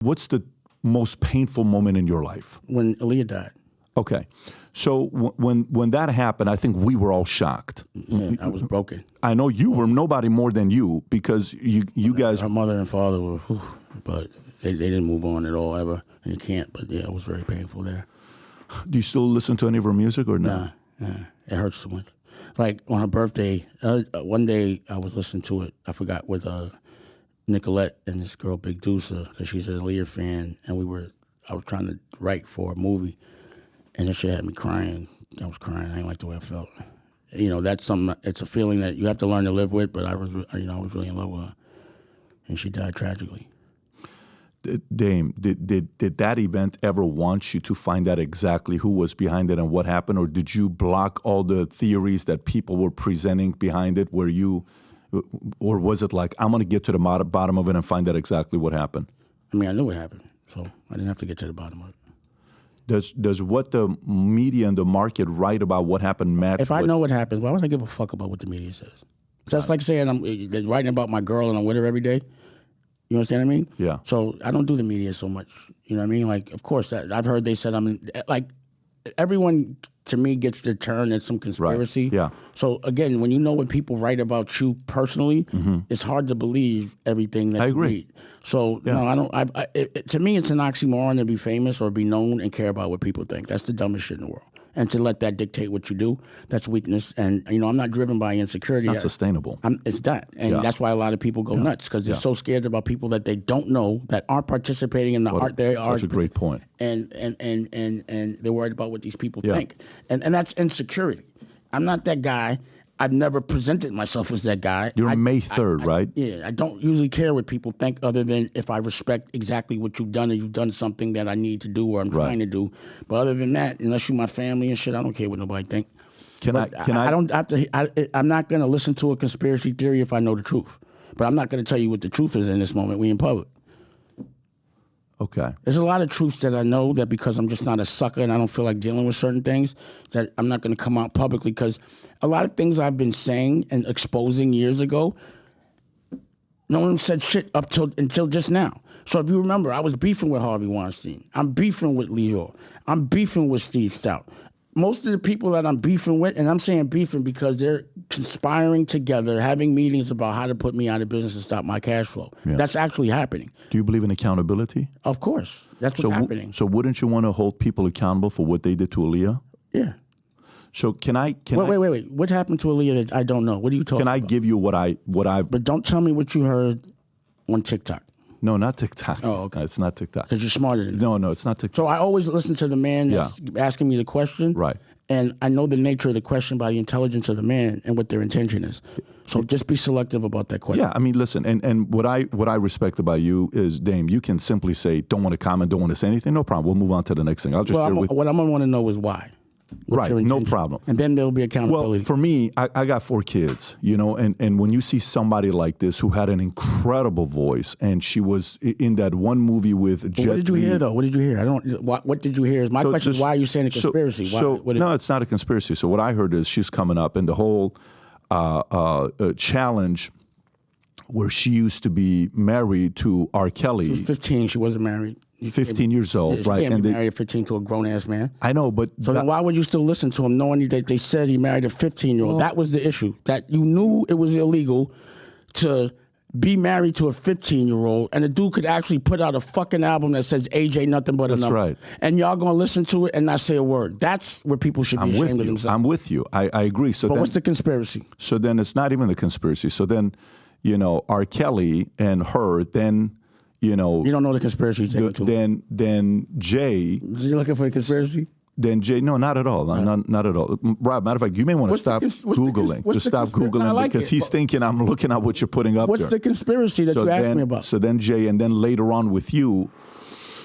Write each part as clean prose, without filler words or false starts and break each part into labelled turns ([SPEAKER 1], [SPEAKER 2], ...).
[SPEAKER 1] What's the most painful moment in your life?
[SPEAKER 2] When Aaliyah died.
[SPEAKER 1] Okay. So when that happened, I think we were all shocked.
[SPEAKER 2] Yeah, I was broken.
[SPEAKER 1] I know you were, nobody more than you, because you guys...
[SPEAKER 2] Her mother and father were, but they didn't move on at all ever, and you can't, but yeah, it was very painful there.
[SPEAKER 1] Do you still listen to any of her music or no?
[SPEAKER 2] Nah, it hurts so much. Like on her birthday, one day I was listening to it, I forgot, with Nicolette and this girl, Big Deucer, because she's an Aaliyah fan, and I was trying to write for a movie, and that shit had me crying. I was crying. I didn't like the way I felt. You know, that's something. It's a feeling that you have to learn to live with. But I was really in love with her, and she died tragically.
[SPEAKER 1] Dame, did that event ever want you to find out exactly who was behind it and what happened, or did you block all the theories that people were presenting behind it? Or was it like, I'm going to get to the bottom of it and find out exactly what happened?
[SPEAKER 2] I mean, I knew what happened, so I didn't have to get to the bottom of it.
[SPEAKER 1] Does what the media and the market write about what happened match?
[SPEAKER 2] If I know what happens, why would I give a fuck about what the media says? That's like saying they're writing about my girl and I'm with her every day. You understand what I mean?
[SPEAKER 1] Yeah.
[SPEAKER 2] So I don't do the media so much. You know what I mean? Like, of course, I've heard they said everyone to me gets their turn in some conspiracy.
[SPEAKER 1] Right. Yeah.
[SPEAKER 2] So again, when you know what people write about you personally, it's hard to believe everything that you read. So no, I don't. To me, it's an oxymoron to be famous or be known and care about what people think. That's the dumbest shit in the world. And to let that dictate what you do, that's weakness. And I'm not driven by insecurity.
[SPEAKER 1] It's not sustainable.
[SPEAKER 2] It's that, and that's why a lot of people go nuts, because they're so scared about people that they don't know, that aren't participating in the art they are.
[SPEAKER 1] That's a great point.
[SPEAKER 2] And they're worried about what these people think, and that's insecurity. I'm not that guy. I've never presented myself as that guy.
[SPEAKER 1] You're May 3rd, right?
[SPEAKER 2] Yeah, I don't usually care what people think, other than if I respect exactly what you've done, and you've done something that I need to do or I'm trying to do. But other than that, unless you're my family and shit, I don't care what nobody think. I'm not going to listen to a conspiracy theory if I know the truth. But I'm not going to tell you what the truth is in this moment. We in public.
[SPEAKER 1] Okay.
[SPEAKER 2] There's a lot of truths that I know, that because I'm just not a sucker and I don't feel like dealing with certain things, that I'm not going to come out publicly, because a lot of things I've been saying and exposing years ago, no one said shit until just now. So if you remember, I was beefing with Harvey Weinstein. I'm beefing with Leo. I'm beefing with Steve Stout. Most of the people that I'm beefing with, and I'm saying beefing because they're conspiring together, having meetings about how to put me out of business and stop my cash flow. Yeah. That's actually happening.
[SPEAKER 1] Do you believe in accountability?
[SPEAKER 2] Of course. That's what's happening.
[SPEAKER 1] So wouldn't you want to hold people accountable for what they did to Aaliyah?
[SPEAKER 2] Yeah.
[SPEAKER 1] So
[SPEAKER 2] wait. What happened to Aaliyah that I don't know? What are you talking about?
[SPEAKER 1] Can I give you what I...
[SPEAKER 2] But don't tell me what you heard on TikTok.
[SPEAKER 1] No, not TikTok.
[SPEAKER 2] Oh, okay.
[SPEAKER 1] No, it's not TikTok.
[SPEAKER 2] Because you're smarter than that.
[SPEAKER 1] No, it's not TikTok.
[SPEAKER 2] So I always listen to the man that's asking me the question.
[SPEAKER 1] Right.
[SPEAKER 2] And I know the nature of the question by the intelligence of the man and what their intention is. So just be selective about that question.
[SPEAKER 1] Yeah, I mean, listen, and what I respect about you is, Dame, you can simply say, don't want to comment, don't want to say anything, no problem. We'll move on to the next thing. What I'm
[SPEAKER 2] going to want to know is why.
[SPEAKER 1] Right, no problem.
[SPEAKER 2] And then there'll be accountability.
[SPEAKER 1] Well, for me, I got 4 kids, and when you see somebody like this who had an incredible voice, and she was in that one movie with Jet Li.
[SPEAKER 2] What did you hear, though? What did you hear? What did you hear? My question is, why are you saying a conspiracy?
[SPEAKER 1] No, it's not a conspiracy. So what I heard is she's coming up, and the whole challenge where she used to be married to R. Kelly.
[SPEAKER 2] She was 15. She wasn't married.
[SPEAKER 1] 15 years old, right?
[SPEAKER 2] Can't be married at 15 to a grown-ass man.
[SPEAKER 1] I know, but...
[SPEAKER 2] So then why would you still listen to him knowing that they said he married a 15-year-old? That was the issue, that you knew it was illegal to be married to a 15-year-old, and the dude could actually put out a fucking album that says AJ nothing but a number.
[SPEAKER 1] That's right.
[SPEAKER 2] And y'all going to listen to it and not say a word. That's where people should be ashamed of themselves.
[SPEAKER 1] I'm with you. I agree.
[SPEAKER 2] But what's the conspiracy?
[SPEAKER 1] So then it's not even the conspiracy. So then, R. Kelly and her, then... You
[SPEAKER 2] don't know the conspiracy.
[SPEAKER 1] Then Jay.
[SPEAKER 2] You're looking for a conspiracy?
[SPEAKER 1] Then Jay. No, not at all. Not at all. Rob, matter of fact, you may want to stop Googling. Just stop Googling because he's thinking I'm looking at what you're putting up there.
[SPEAKER 2] What's the conspiracy that you asked me about?
[SPEAKER 1] So then Jay, and then later on with you,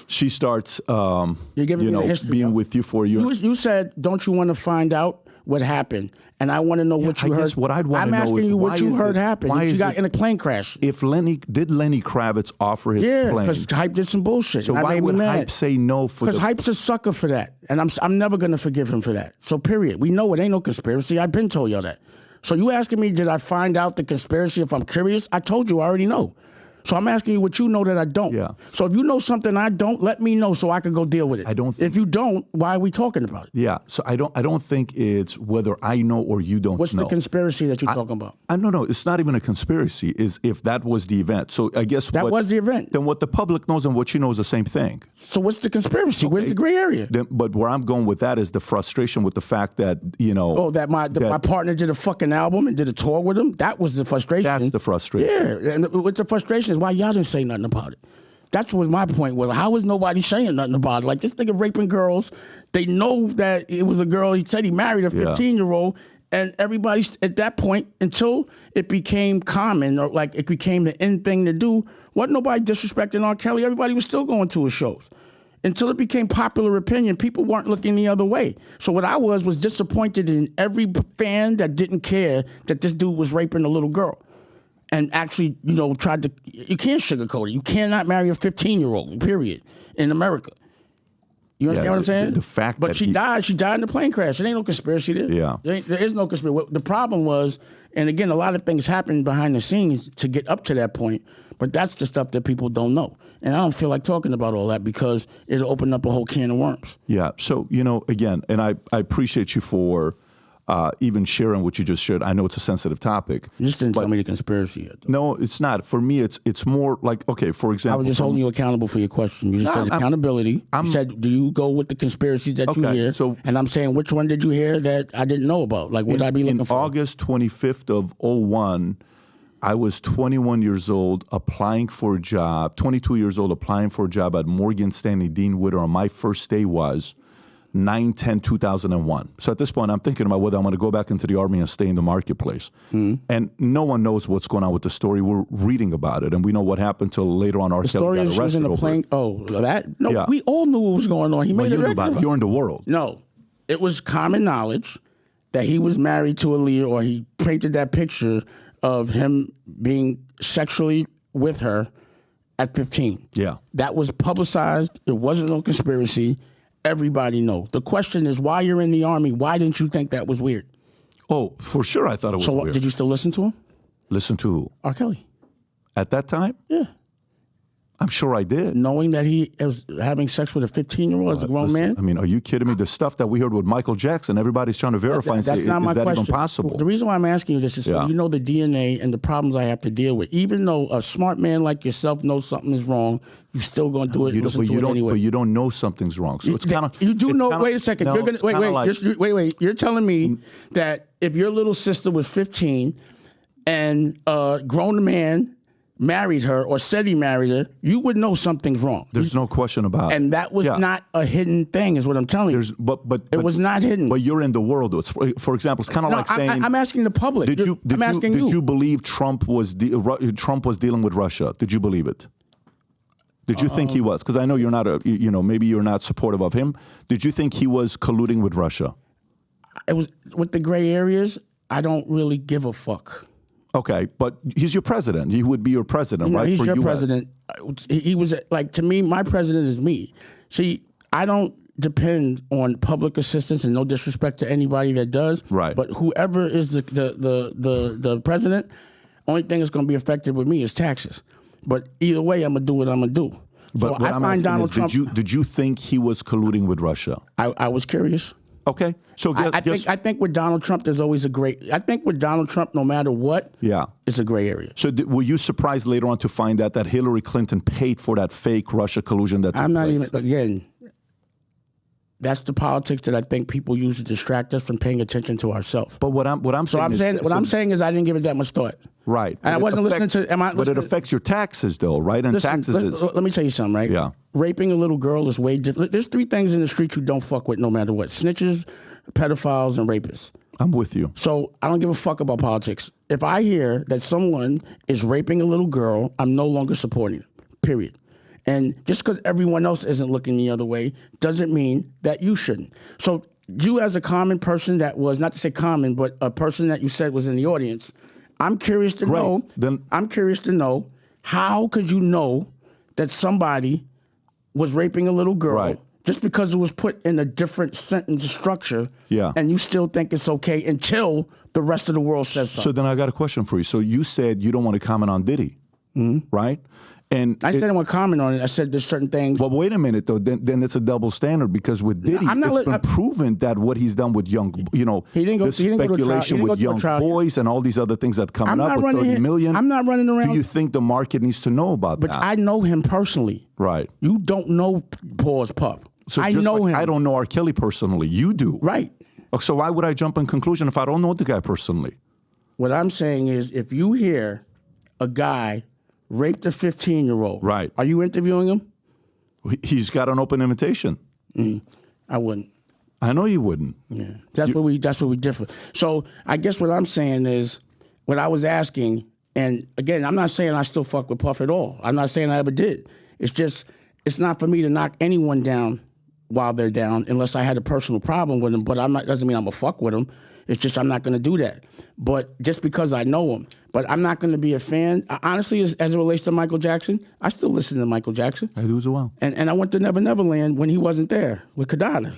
[SPEAKER 1] she starts,
[SPEAKER 2] you're giving me the history,
[SPEAKER 1] being with you for you.
[SPEAKER 2] You said, don't you want to find out what happened? And I want to know what you heard.
[SPEAKER 1] What I'd want to know is,
[SPEAKER 2] I'm asking you what you heard happened. You got in a plane crash.
[SPEAKER 1] If Lenny Kravitz offer his plane?
[SPEAKER 2] Yeah, because Hype did some bullshit.
[SPEAKER 1] So why would Hype say no for
[SPEAKER 2] Because Hype's a sucker for that. And I'm never going to forgive him for that. So period. We know it ain't no conspiracy. I've been told y'all that. So you asking me, did I find out the conspiracy if I'm curious? I told you I already know. So I'm asking you what you know that I don't.
[SPEAKER 1] Yeah.
[SPEAKER 2] So if you know something I don't, let me know so I can go deal with it.
[SPEAKER 1] I don't.
[SPEAKER 2] If you don't, why are we talking about it?
[SPEAKER 1] Yeah. So I don't think it's whether I know or you don't
[SPEAKER 2] What's
[SPEAKER 1] know.
[SPEAKER 2] the conspiracy that you're talking about?
[SPEAKER 1] No. It's not even a conspiracy. Is if that was the event. So I guess
[SPEAKER 2] That was the event.
[SPEAKER 1] Then what the public knows and what you know is the same thing.
[SPEAKER 2] So what's the conspiracy? Where's the gray area?
[SPEAKER 1] But where I'm going with that is the frustration with the fact that, you know.
[SPEAKER 2] Oh, that my partner did a fucking album and did a tour with him? That was the frustration.
[SPEAKER 1] That's the frustration.
[SPEAKER 2] Yeah. And what's the frustration is why y'all didn't say nothing about it. That's what my point was. How is nobody saying nothing about it? Like, this nigga raping girls. They know that it was a girl. He said he married a 15-year-old. And everybody, at that point, until it became common or like it became the in thing to do, wasn't nobody disrespecting R. Kelly. Everybody was still going to his shows. Until it became popular opinion, people weren't looking the other way. So what I was disappointed in every fan that didn't care that this dude was raping a little girl. And actually, you know, tried to, you can't sugarcoat it. You cannot marry a 15-year-old, period, in America. You understand what I'm saying?
[SPEAKER 1] The fact
[SPEAKER 2] but
[SPEAKER 1] that
[SPEAKER 2] she died in the plane crash. There ain't no conspiracy there.
[SPEAKER 1] Yeah.
[SPEAKER 2] There is no conspiracy. The problem was, and again, a lot of things happened behind the scenes to get up to that point, but that's the stuff that people don't know. And I don't feel like talking about all that because it'll open up a whole can of worms.
[SPEAKER 1] Yeah. So, you know, again, and I appreciate you for even sharing what you just shared. I know it's a sensitive topic.
[SPEAKER 2] You just didn't tell me the conspiracy yet, though.
[SPEAKER 1] No, it's not. For me, it's more like, okay, for example.
[SPEAKER 2] I was just holding you accountable for your question. You just said accountability. You said, do you go with the conspiracies that you hear? And I'm saying, which one did you hear that I didn't know about? Like, what would I be looking for?
[SPEAKER 1] In August 25th of 2001, I was 21 years old applying for a job, 22 years old applying for a job at Morgan Stanley Dean Witter. On my first day was 9/10/2001. So at this point, I'm thinking about whether I'm going to go back into the Army and stay in the marketplace. And no one knows what's going on with the story. We're reading about it, and we know what happened till later on. R. Kelly got arrested
[SPEAKER 2] in a plane. Oh, that? No, we all knew what was going on. He made
[SPEAKER 1] it about it. You're in the world.
[SPEAKER 2] No, it was common knowledge that he was married to Aaliyah, or he painted that picture of him being sexually with her at 15.
[SPEAKER 1] Yeah.
[SPEAKER 2] That was publicized. It wasn't no conspiracy. Everybody knows. The question is, why you're in the Army, why didn't you think that was weird?
[SPEAKER 1] Oh, for sure I thought it was weird. So
[SPEAKER 2] did you still listen to him?
[SPEAKER 1] Listen to who?
[SPEAKER 2] R. Kelly.
[SPEAKER 1] At that time?
[SPEAKER 2] Yeah.
[SPEAKER 1] I'm sure I did.
[SPEAKER 2] Knowing that he was having sex with a 15-year-old as a grown man?
[SPEAKER 1] I mean, are you kidding me? The stuff that we heard with Michael Jackson, everybody's trying to verify and say, is that even possible?
[SPEAKER 2] The reason why I'm asking you this is so you know the DNA and the problems I have to deal with. Even though a smart man like yourself knows something is wrong, you're still going to do it and listen to it anyway.
[SPEAKER 1] But you don't know something's wrong. So it's kind of...
[SPEAKER 2] You do know... Wait a second.
[SPEAKER 1] No,
[SPEAKER 2] wait. You're telling me that if your little sister was 15 and a grown man married her or said he married her, you would know something's wrong.
[SPEAKER 1] There's no question about it.
[SPEAKER 2] And that was not a hidden thing, is what I'm telling you.
[SPEAKER 1] But
[SPEAKER 2] it was not hidden.
[SPEAKER 1] But you're in the world. For example, it's kind of like saying...
[SPEAKER 2] I'm asking the public.
[SPEAKER 1] Did you believe Trump was dealing with Russia? Did you believe it? Did you think he was? Because I know you're not maybe you're not supportive of him. Did you think he was colluding with Russia?
[SPEAKER 2] It was with the gray areas. I don't really give a fuck.
[SPEAKER 1] Okay, but he's your president. He would be your president, right?
[SPEAKER 2] He's your president. He was like, to me, my president is me. See, I don't depend on public assistance, and no disrespect to anybody that does.
[SPEAKER 1] Right.
[SPEAKER 2] But whoever is the president, only thing that's going to be affected with me is taxes. But either way, I'm gonna do what I'm gonna do.
[SPEAKER 1] But
[SPEAKER 2] so I find Donald Trump.
[SPEAKER 1] Did you think he was colluding with Russia?
[SPEAKER 2] I was curious.
[SPEAKER 1] Okay, so
[SPEAKER 2] I think with Donald Trump, there's always a gray. I think with Donald Trump, no matter what, it's a gray area.
[SPEAKER 1] So were you surprised later on to find out that Hillary Clinton paid for that fake Russia collusion?
[SPEAKER 2] I'm not even again. That's the politics that I think people use to distract us from paying attention to ourselves.
[SPEAKER 1] But what I'm
[SPEAKER 2] saying is I didn't give it that much thought.
[SPEAKER 1] Right.
[SPEAKER 2] And I wasn't listening to.
[SPEAKER 1] But it affects your taxes, though, right? And
[SPEAKER 2] let me tell you something, right?
[SPEAKER 1] Yeah.
[SPEAKER 2] Raping a little girl is way different. There's three things in the street you don't fuck with, no matter what: snitches, pedophiles, and rapists.
[SPEAKER 1] I'm with you.
[SPEAKER 2] So I don't give a fuck about politics. If I hear that someone is raping a little girl, I'm no longer supporting it. Period. And just because everyone else isn't looking the other way doesn't mean that you shouldn't. So you, as a common person that was, not to say common, but a person that you said was in the audience, I'm curious to know. I'm curious to know, how could you know that somebody was raping a little girl just because it was put in a different sentence structure, and you still think it's okay until the rest of the world says something?
[SPEAKER 1] So then I got a question for you. So you said you don't want to comment on Diddy. right? And
[SPEAKER 2] I didn't want to comment on it. I said there's certain things.
[SPEAKER 1] Well, wait a minute, though. Then it's a double standard because with Diddy, it's been proven that what he's done with young, the speculation with young boys and all these other things that coming up with 30 million.
[SPEAKER 2] I'm not running around.
[SPEAKER 1] Do you think the market needs to know about that?
[SPEAKER 2] But I know him personally.
[SPEAKER 1] Right.
[SPEAKER 2] You don't know Paul's Puff.
[SPEAKER 1] So
[SPEAKER 2] I know him.
[SPEAKER 1] I don't know R. Kelly personally. You do.
[SPEAKER 2] Right.
[SPEAKER 1] So why would I jump in conclusion if I don't know the guy personally?
[SPEAKER 2] What I'm saying is if you hear a guy raped a 15-year-old.
[SPEAKER 1] Right.
[SPEAKER 2] Are you interviewing him?
[SPEAKER 1] He's got an open invitation.
[SPEAKER 2] I wouldn't.
[SPEAKER 1] I know you wouldn't.
[SPEAKER 2] Yeah. That's where we differ. So I guess what I'm saying is, what I was asking, and again, I'm not saying I still fuck with Puff at all. I'm not saying I ever did. It's just, it's not for me to knock anyone down while they're down unless I had a personal problem with them. But doesn't mean I'm gonna fuck with them. It's just I'm not going to do that. But just because I know him. But I'm not going to be a fan. Honestly, as it relates to Michael Jackson, I still listen to Michael Jackson.
[SPEAKER 1] I do as well.
[SPEAKER 2] And I went to Never Never Land when he wasn't there with Kadada,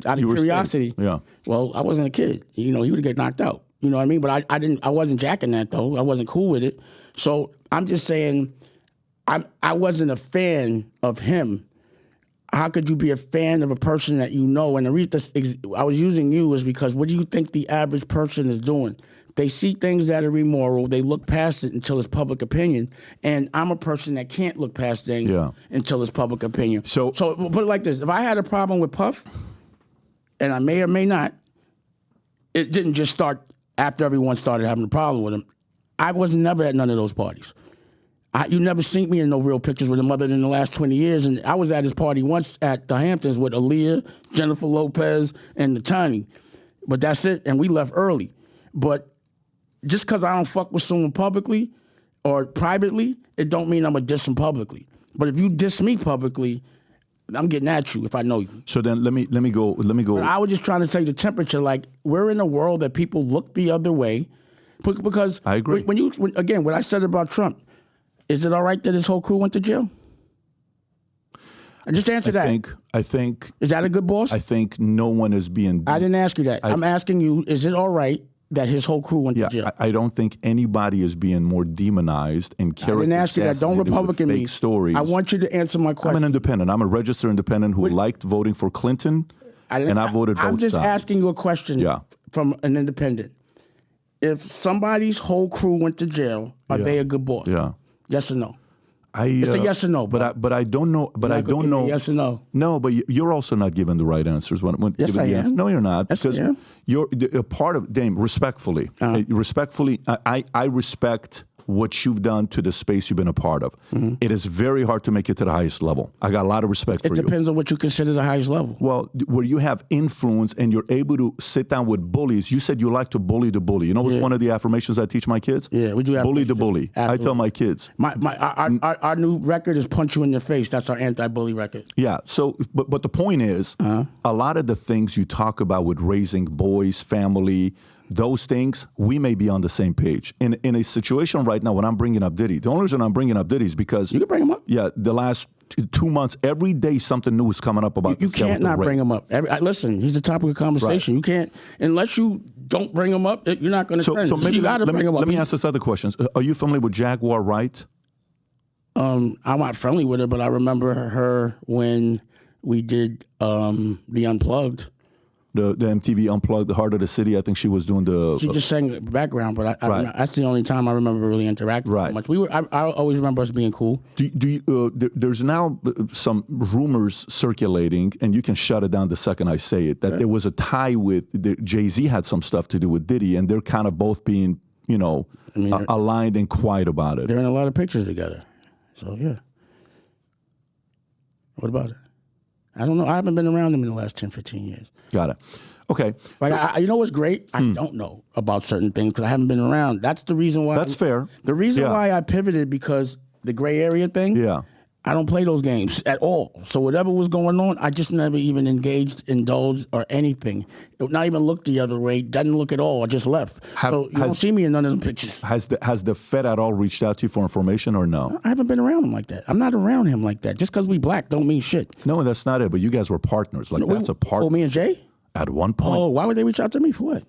[SPEAKER 2] out of curiosity.
[SPEAKER 1] Yeah.
[SPEAKER 2] Well, I wasn't a kid. He would get knocked out. You know what I mean? But I wasn't jacking that, though. I wasn't cool with it. So I'm just saying I wasn't a fan of him. How could you be a fan of a person that you know? And the reason I was using you is because what do you think the average person is doing? They see things that are immoral. They look past it until it's public opinion. And I'm a person that can't look past things until it's public opinion. So we'll put it like this. If I had a problem with Puff, and I may or may not, it didn't just start after everyone started having a problem with him. I was never at none of those parties. You never seen me in no real pictures with him other than the last 20 years. And I was at his party once at the Hamptons with Aaliyah, Jennifer Lopez, and Natani. But that's it. And we left early. But just because I don't fuck with someone publicly or privately, it don't mean I'm going to diss him publicly. But if you diss me publicly, I'm getting at you if I know you.
[SPEAKER 1] So then let me go.
[SPEAKER 2] But I was just trying to say the temperature. Like, we're in a world that people look the other way. Because
[SPEAKER 1] I agree.
[SPEAKER 2] Again, what I said about Trump, is it all right that his whole crew went to jail? Just answer that.
[SPEAKER 1] I think.
[SPEAKER 2] Is that a good boss?
[SPEAKER 1] I think no one is being.
[SPEAKER 2] I didn't ask you that. I'm asking you, is it all right that his whole crew went to jail?
[SPEAKER 1] I don't think anybody is being more demonized and character.
[SPEAKER 2] I didn't ask you that. Don't Republican me.
[SPEAKER 1] Stories.
[SPEAKER 2] I want you to answer my question.
[SPEAKER 1] I'm an independent. I'm a registered independent who liked voting for Clinton, and I voted both sides.
[SPEAKER 2] I'm just asking you a question from an independent. If somebody's whole crew went to jail, are they a good boss?
[SPEAKER 1] Yeah.
[SPEAKER 2] Yes or no? It's a yes or no.
[SPEAKER 1] But I don't know. But I don't know.
[SPEAKER 2] Yes or no?
[SPEAKER 1] No, but you're also not giving the right answers when
[SPEAKER 2] yes,
[SPEAKER 1] giving
[SPEAKER 2] I
[SPEAKER 1] the
[SPEAKER 2] am.
[SPEAKER 1] answer. No, you're not.
[SPEAKER 2] Yes,
[SPEAKER 1] because you're a part of Dame. Respectfully, I respect what you've done to the space you've been a part of. Mm-hmm. It is very hard to make it to the highest level. I got a lot of respect for you.
[SPEAKER 2] It depends on what you consider the highest level.
[SPEAKER 1] Well, where you have influence and you're able to sit down with bullies. You said you like to bully the bully. You know what's one of the affirmations I teach my kids?
[SPEAKER 2] Yeah, we do.
[SPEAKER 1] Bully the bully. Absolutely. I tell my kids.
[SPEAKER 2] Our new record is Punch You in the Face. That's our anti-bully record.
[SPEAKER 1] Yeah. So, but the point is, a lot of the things you talk about with raising boys, family, those things, we may be on the same page. In a situation right now, when I'm bringing up Diddy, the only reason I'm bringing up Diddy is because...
[SPEAKER 2] You can bring him up.
[SPEAKER 1] Yeah, the last 2 months, every day something new is coming up about
[SPEAKER 2] You can't not bring him up. Listen, he's the topic of conversation. Right. You can't, unless you don't bring him up, you're not going to trend.
[SPEAKER 1] So maybe
[SPEAKER 2] you got to bring him up.
[SPEAKER 1] Let me ask this other question. Are you familiar with Jaguar Wright?
[SPEAKER 2] I'm not friendly with her, but I remember her when we did the Unplugged.
[SPEAKER 1] The MTV Unplugged, the Heart of the City. I think she was doing the...
[SPEAKER 2] She just sang background, but that's the only time I remember really interacting much. I always remember us being cool.
[SPEAKER 1] There's now some rumors circulating, and you can shut it down the second I say it, that there was a tie with... Jay-Z had some stuff to do with Diddy, and they're kind of both being, aligned and quiet about it.
[SPEAKER 2] They're in a lot of pictures together. So, yeah. What about it? I don't know. I haven't been around them in the last 10, 15 years.
[SPEAKER 1] Got it. Okay.
[SPEAKER 2] You know what's great? I don't know about certain things because I haven't been around. That's the reason why.
[SPEAKER 1] That's fair.
[SPEAKER 2] The reason why I pivoted because the gray area thing.
[SPEAKER 1] Yeah.
[SPEAKER 2] I don't play those games at all. So whatever was going on, I just never even engaged, indulged, or anything. Not even looked the other way. Doesn't look at all. I just left. So you don't see me in none of them pictures.
[SPEAKER 1] Has the Fed at all reached out to you for information or no?
[SPEAKER 2] I haven't been around him like that. I'm not around him like that. Just because we black don't mean shit.
[SPEAKER 1] No, that's not it. But you guys were partners. That's a partner.
[SPEAKER 2] Oh, me and Jay?
[SPEAKER 1] At one point.
[SPEAKER 2] Oh, why would they reach out to me for what?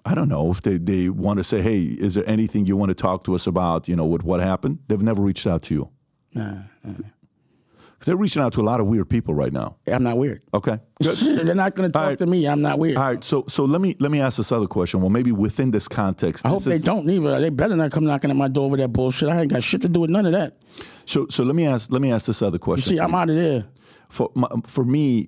[SPEAKER 1] I don't know if they want to say, hey, is there anything you want to talk to us about, with what happened? They've never reached out to you.
[SPEAKER 2] Nah.
[SPEAKER 1] Because they're reaching out to a lot of weird people right now.
[SPEAKER 2] I'm not weird.
[SPEAKER 1] Okay.
[SPEAKER 2] They're not going to talk to me. I'm not weird.
[SPEAKER 1] All right. So let me ask this other question. Well, maybe within this context.
[SPEAKER 2] I hope they don't either. They better not come knocking at my door with that bullshit. I ain't got shit to do with none of that.
[SPEAKER 1] So let me ask this other question.
[SPEAKER 2] You see, I'm out of there.
[SPEAKER 1] For me,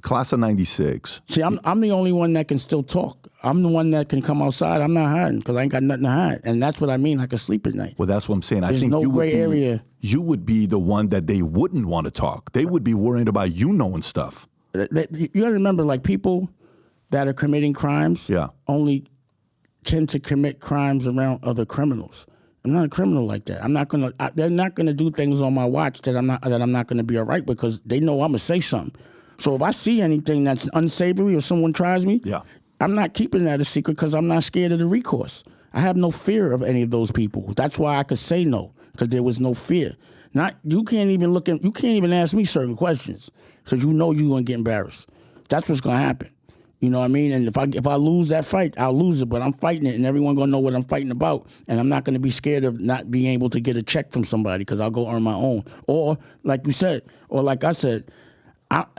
[SPEAKER 1] class of '96.
[SPEAKER 2] See, I'm the only one that can still talk. I'm the one that can come outside. I'm not hiding because I ain't got nothing to hide, and that's what I mean. I can sleep at night.
[SPEAKER 1] Well, that's what I'm saying.
[SPEAKER 2] There's
[SPEAKER 1] I think
[SPEAKER 2] no gray area.
[SPEAKER 1] You would be the one that they wouldn't want to talk. They would be worried about you knowing stuff.
[SPEAKER 2] You got to remember, like, people that are committing crimes only tend to commit crimes around other criminals. I'm not a criminal like that. I'm not gonna. They're not gonna do things on my watch that I'm not gonna be all right because they know I'm gonna say something. So if I see anything that's unsavory or someone tries me, I'm not keeping that a secret because I'm not scared of the recourse. I have no fear of any of those people. That's why I could say no, because there was no fear. You can't even ask me certain questions because you know you're gonna get embarrassed. That's what's gonna happen. You know what I mean? And if I lose that fight, I'll lose it. But I'm fighting it, and everyone gonna know what I'm fighting about. And I'm not gonna be scared of not being able to get a check from somebody because I'll go earn my own. Or like you said, or like I said,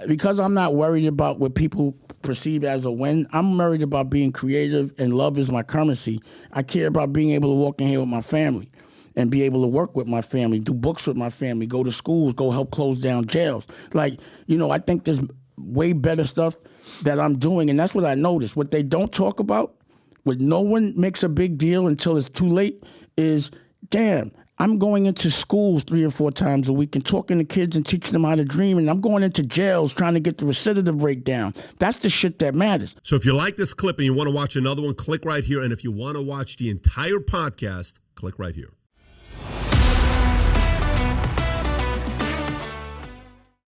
[SPEAKER 2] because I'm not worried about what people perceive as a win. I'm worried about being creative, and love is my currency. I care about being able to walk in here with my family and be able to work with my family, do books with my family, go to schools, go help close down jails. Like, I think there's way better stuff that I'm doing, and that's what I noticed. What they don't talk about, what no one makes a big deal until it's too late, is, damn, I'm going into schools 3 or 4 times a week and talking to kids and teaching them how to dream, and I'm going into jails trying to get the recidivism rate down. That's the shit that matters.
[SPEAKER 3] So if you like this clip and you want to watch another one, click right here, and if you want to watch the entire podcast, click right here.